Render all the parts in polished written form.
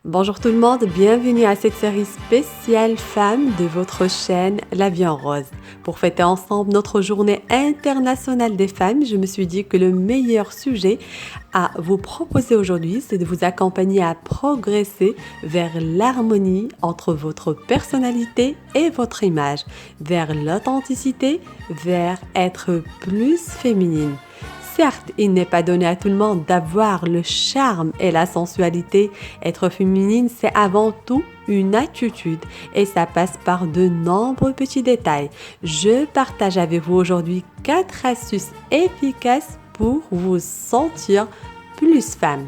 Bonjour tout le monde, bienvenue à cette série spéciale femmes de votre chaîne La Vie en Rose. Pour fêter ensemble notre journée internationale des femmes, je me suis dit que le meilleur sujet à vous proposer aujourd'hui, c'est de vous accompagner à progresser vers l'harmonie entre votre personnalité et votre image, vers l'authenticité, vers être plus féminine. Certes, il n'est pas donné à tout le monde d'avoir le charme et la sensualité. Être féminine, c'est avant tout une attitude et ça passe par de nombreux petits détails. Je partage avec vous aujourd'hui 4 astuces efficaces pour vous sentir plus femme.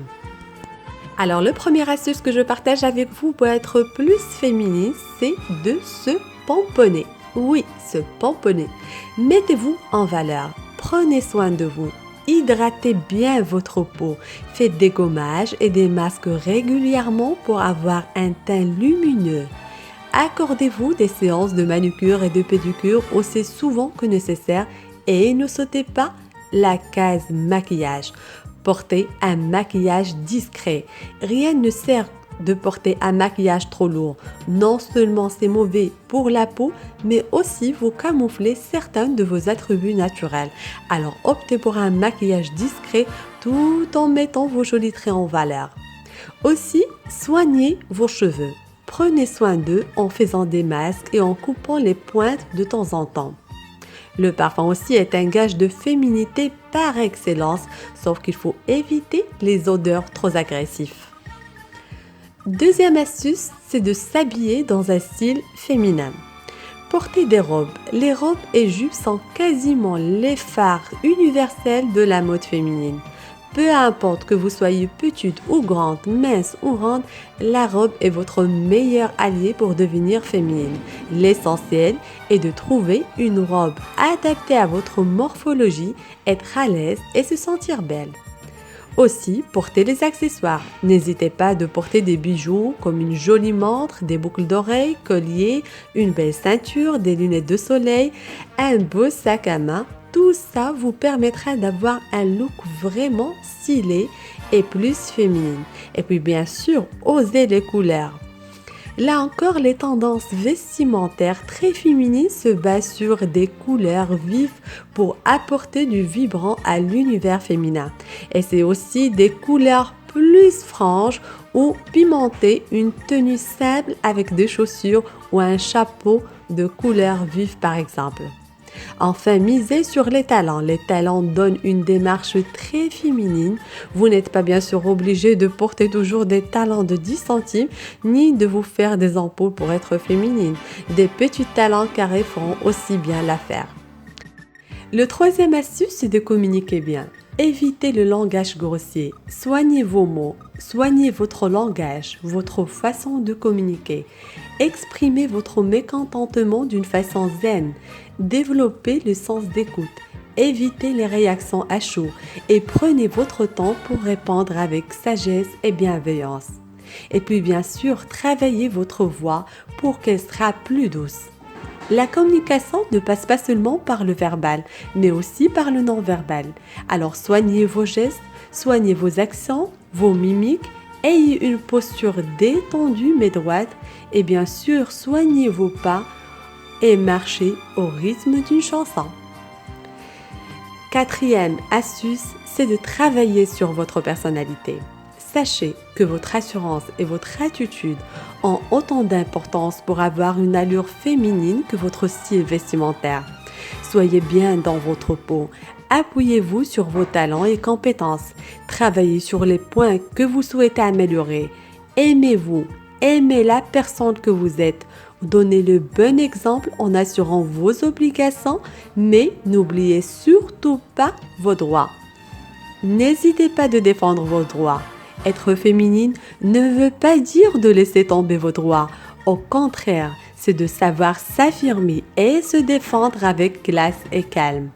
Alors, le premier astuce que je partage avec vous pour être plus féminine, c'est de se pomponner. Oui, se pomponner. Mettez-vous en valeur. Prenez soin de vous. Hydratez bien votre peau, faites des gommages et des masques régulièrement pour avoir un teint lumineux. Accordez-vous des séances de manucure et de pédicure aussi souvent que nécessaire et ne sautez pas la case maquillage. Portez un maquillage discret. Rien ne sert de porter un maquillage trop lourd. Non seulement c'est mauvais pour la peau, mais aussi vous camouflez certains de vos attributs naturels. Alors optez pour un maquillage discret tout en mettant vos jolis traits en valeur. Aussi, soignez vos cheveux. Prenez soin d'eux en faisant des masques et en coupant les pointes de temps en temps. Le parfum aussi est un gage de féminité par excellence, sauf qu'il faut éviter les odeurs trop agressives. Deuxième astuce, c'est de s'habiller dans un style féminin. Portez des robes. Les robes et jupes sont quasiment les phares universels de la mode féminine. Peu importe que vous soyez petite ou grande, mince ou ronde, la robe est votre meilleur allié pour devenir féminine. L'essentiel est de trouver une robe adaptée à votre morphologie, être à l'aise et se sentir belle. Aussi, portez des accessoires. N'hésitez pas de porter des bijoux comme une jolie montre, des boucles d'oreilles, colliers, une belle ceinture, des lunettes de soleil, un beau sac à main. Tout ça vous permettra d'avoir un look vraiment stylé et plus féminine. Et puis bien sûr, osez les couleurs. Là encore, les tendances vestimentaires très féminines se basent sur des couleurs vives pour apporter du vibrant à l'univers féminin. Et c'est aussi des couleurs plus franches ou pimentées, une tenue simple avec des chaussures ou un chapeau de couleurs vives par exemple. Enfin, misez sur les talons. Les talons donnent une démarche très féminine. Vous n'êtes pas bien sûr obligé de porter toujours des talons de 10 centimes ni de vous faire des ampoules pour être féminine. Des petits talons carrés feront aussi bien l'affaire. Le troisième astuce, c'est de communiquer bien. Évitez le langage grossier. Soignez vos mots, soignez votre langage, votre façon de communiquer. Exprimez votre mécontentement d'une façon zen. Développez le sens d'écoute. Évitez les réactions à chaud et prenez votre temps pour répondre avec sagesse et bienveillance. Et puis bien sûr, travaillez votre voix pour qu'elle sera plus douce. La communication ne passe pas seulement par le verbal, mais aussi par le non-verbal. Alors soignez vos gestes, soignez vos accents, vos mimiques, ayez une posture détendue mais droite et bien sûr soignez vos pas et marchez au rythme d'une chanson. Quatrième astuce, c'est de travailler sur votre personnalité. Sachez que votre assurance et votre attitude ont autant d'importance pour avoir une allure féminine que votre style vestimentaire. Soyez bien dans votre peau. Appuyez-vous sur vos talents et compétences. Travaillez sur les points que vous souhaitez améliorer. Aimez-vous. Aimez la personne que vous êtes. Donnez le bon exemple en assurant vos obligations, mais n'oubliez surtout pas vos droits. N'hésitez pas de défendre vos droits. Être féminine ne veut pas dire de laisser tomber vos droits. Au contraire, c'est de savoir s'affirmer et se défendre avec classe et calme.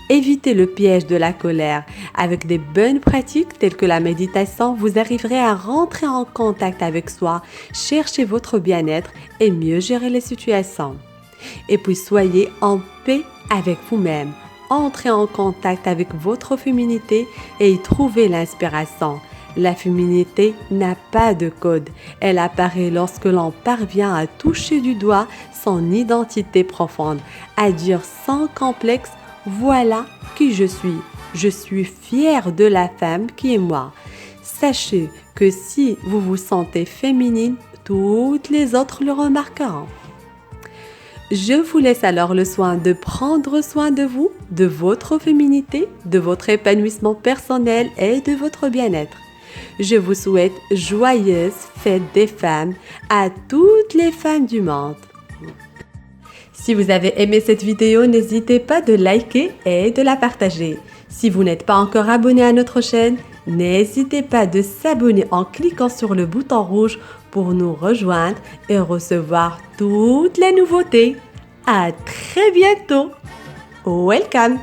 Évitez le piège de la colère. Avec des bonnes pratiques telles que la méditation, vous arriverez à rentrer en contact avec soi, chercher votre bien-être et mieux gérer les situations. Et puis soyez en paix avec vous-même. Entrez en contact avec votre féminité et y trouvez l'inspiration. La féminité n'a pas de code. Elle apparaît lorsque l'on parvient à toucher du doigt son identité profonde, à dire sans complexe: voilà qui je suis. Je suis fière de la femme qui est moi. Sachez que si vous vous sentez féminine, toutes les autres le remarqueront. Je vous laisse alors le soin de prendre soin de vous, de votre féminité, de votre épanouissement personnel et de votre bien-être. Je vous souhaite joyeuse fête des femmes à toutes les femmes du monde. Si vous avez aimé cette vidéo, n'hésitez pas de liker et de la partager. Si vous n'êtes pas encore abonné à notre chaîne, n'hésitez pas de s'abonner en cliquant sur le bouton rouge pour nous rejoindre et recevoir toutes les nouveautés. À très bientôt. Welcome.